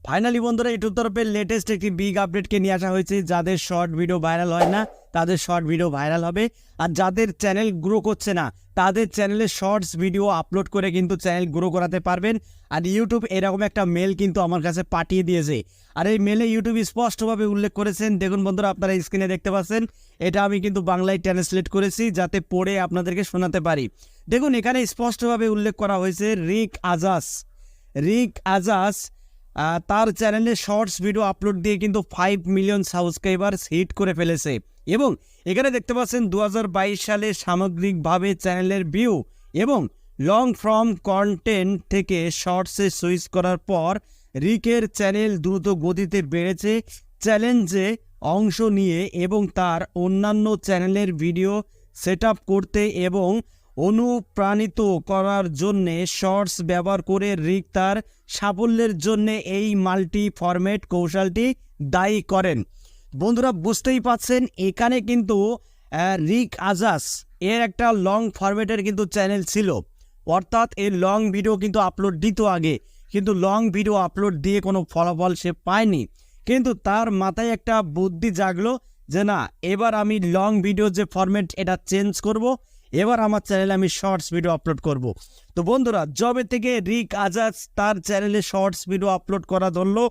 Finally বন্ধুরা YouTube তরফে latest একটি বিগ আপডেটকে নিয়ে আসা হয়েছে। যাদের শর্ট ভিডিও ভাইরাল হয় না তাদের শর্ট ভিডিও ভাইরাল হবে, আর যাদের চ্যানেল গ্রো করছে না তাদের চ্যানেলে শর্টস ভিডিও আপলোড করে কিন্তু চ্যানেল গ্রো করাতে পারবেন। আর ইউটিউব এরকম একটা মেল কিন্তু আমার কাছে পাঠিয়ে দিয়েছে, আর এই মেলে ইউটিউব স্পষ্টভাবে উল্লেখ করেছেন। দেখুন বন্ধুরা, আপনারা স্ক্রিনে দেখতে পাচ্ছেন, এটা আমি কিন্তু বাংলায় ট্রান্সলেট করেছি যাতে পড়ে আপনাদেরকে শোনাতে পারি। দেখুন এখানে স্পষ্টভাবে উল্লেখ করা হয়েছে রিক আজাস তার চ্যানেলে শর্টস ভিডিও আপলোড দিয়ে কিন্তু 5 মিলিয়ন সাবস্ক্রাইবার হিট করে ফেলেছে। এবং এখানে দেখতে পাচ্ছেন 2022 সালে সামগ্রিকভাবে চ্যানেলের ভিউ এবং লং ফর্ম কন্টেন্ট থেকে শর্টসে সুইচ করার পর রিকের চ্যানেল দ্রুত গতিতে বেড়েছে। চ্যালেঞ্জে অংশ নিয়ে এবং তার অন্যান্য চ্যানেলের ভিডিও সেট করতে এবং অনুপ্রাণিত করার জন্যে শর্টস ব্যবহার করে রিক তার সাফল্যের জন্য এই মাল্টি ফরম্যাট কৌশলটি দায়ী করেন। বন্ধুরা বুঝতেই পাচ্ছেন, এখানে কিন্তু রিক আজাস এর একটা লং ফরম্যাটের কিন্তু চ্যানেল ছিল, অর্থাৎ এর লং ভিডিও কিন্তু আপলোড দিত আগে, কিন্তু লং ভিডিও আপলোড দিয়ে কোনো ফলাফল সে পায়নি। কিন্তু তার মাথায় একটা বুদ্ধি জাগলো যে না, এবার আমি লং ভিডিও যে ফরম্যাট এটা চেঞ্জ করব, এবার আমার চ্যানেলে আমি শর্টস ভিডিও আপলোড করব। তো বন্ধুরা, যবে থেকে রিক আজাদ তার চ্যানেলে শর্টস ভিডিও আপলোড করা ধরলো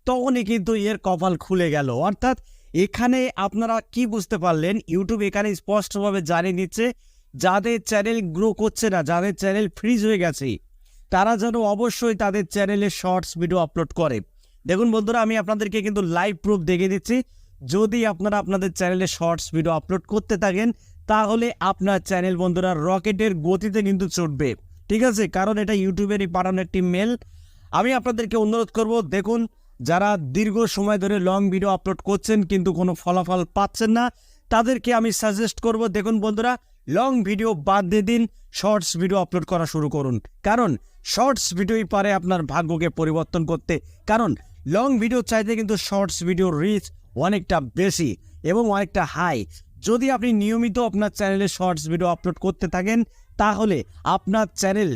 তখনই কিন্তু এর কপাল খুলে গেল। অর্থাৎ এখানে আপনারা কি বুঝতে পারলেন, ইউটিউব এখানে স্পষ্টভাবে জানিয়ে দিচ্ছে যাদের চ্যানেল গ্রো করছে না, যাদের চ্যানেল ফ্রিজ হয়ে গেছে, তারা যেন অবশ্যই তাদের চ্যানেলে শর্টস ভিডিও আপলোড করে। দেখুন বন্ধুরা, আমি আপনাদেরকে কিন্তু লাইভ প্রুফ দেখিয়ে দিচ্ছি। যদি আপনারা আপনাদের চ্যানেলে শর্টস ভিডিও আপলোড করতে থাকেন তাহলে আপনার চ্যানেল বন্ধুরা রকেটের গতিতে কিন্তু চড়বে, ঠিক আছে? কারণ এটা ইউটিউবেরই পাঠানো একটি মেল। আমি আপনাদেরকে অনুরোধ করব, দেখুন যারা দীর্ঘ সময় ধরে লং ভিডিও আপলোড করছেন কিন্তু কোনো ফলাফল পাচ্ছেন না, তাদেরকে আমি সাজেস্ট করব, দেখুন বন্ধুরা, লং ভিডিও বাদ দিয়ে দিন, শর্টস ভিডিও আপলোড করা শুরু করুন। কারণ শর্টস ভিডিওই পারে আপনার ভাগ্যকে পরিবর্তন করতে। কারণ লং ভিডিও চাইতে কিন্তু শর্টস ভিডিও রিচ অনেকটা বেশি এবং অনেকটা হাই। যদি আপনি নিয়মিত আপনার চ্যানেলে শর্টস ভিডিও আপলোড করতে থাকেন তাহলে আপনার চ্যানেল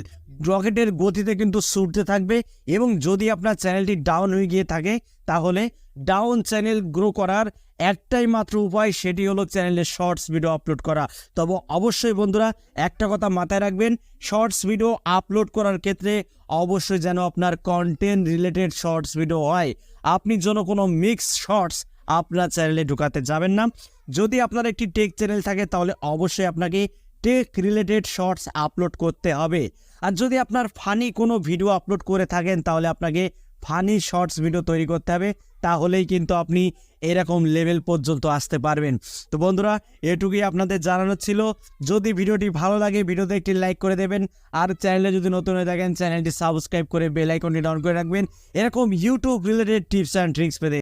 রকেটের গতিতে কিন্তু ছুটতে থাকবে। এবং যদি আপনার চ্যানেলটি ডাউন হয়ে গিয়ে থাকে তাহলে ডাউন চ্যানেল গ্রো করার একটাই মাত্র উপায়, সেটি হলো চ্যানেলে শর্টস ভিডিও আপলোড করা। তবে অবশ্যই বন্ধুরা একটা কথা মাথায় রাখবেন, শর্টস ভিডিও আপলোড করার ক্ষেত্রে অবশ্যই যেন আপনার কন্টেন্ট রিলেটেড শর্টস ভিডিও হয়। আপনি যেন কোনো মিক্স শর্টস আপনার চ্যানেলে ঢুকাতে যাবেন না। যদি আপনার একটি টেক চ্যানেল থাকে তাহলে অবশ্যই আপনাকে টেক রিলেটেড শর্টস আপলোড করতে হবে। আর যদি আপনার ফানি কোনো ভিডিও আপলোড করে থাকেন তাহলে আপনাকে ফানি শর্টস ভিডিও তৈরি করতে হবে, তাহলেই কিন্তু আপনি এরকম লেভেল পর্যন্ত আসতে পারবেন। তো বন্ধুরা, এটুকুই আপনাদের জানানো ছিল। যদি ভিডিওটি ভালো লাগে ভিডিওতে একটি লাইক করে দেবেন, আর চ্যানেলে যদি নতুন হয়ে থাকেন চ্যানেলটি সাবস্ক্রাইব করে বেল আইকনটি ডাউন করে রাখবেন এরকম YouTube related tips and tricks পেতে।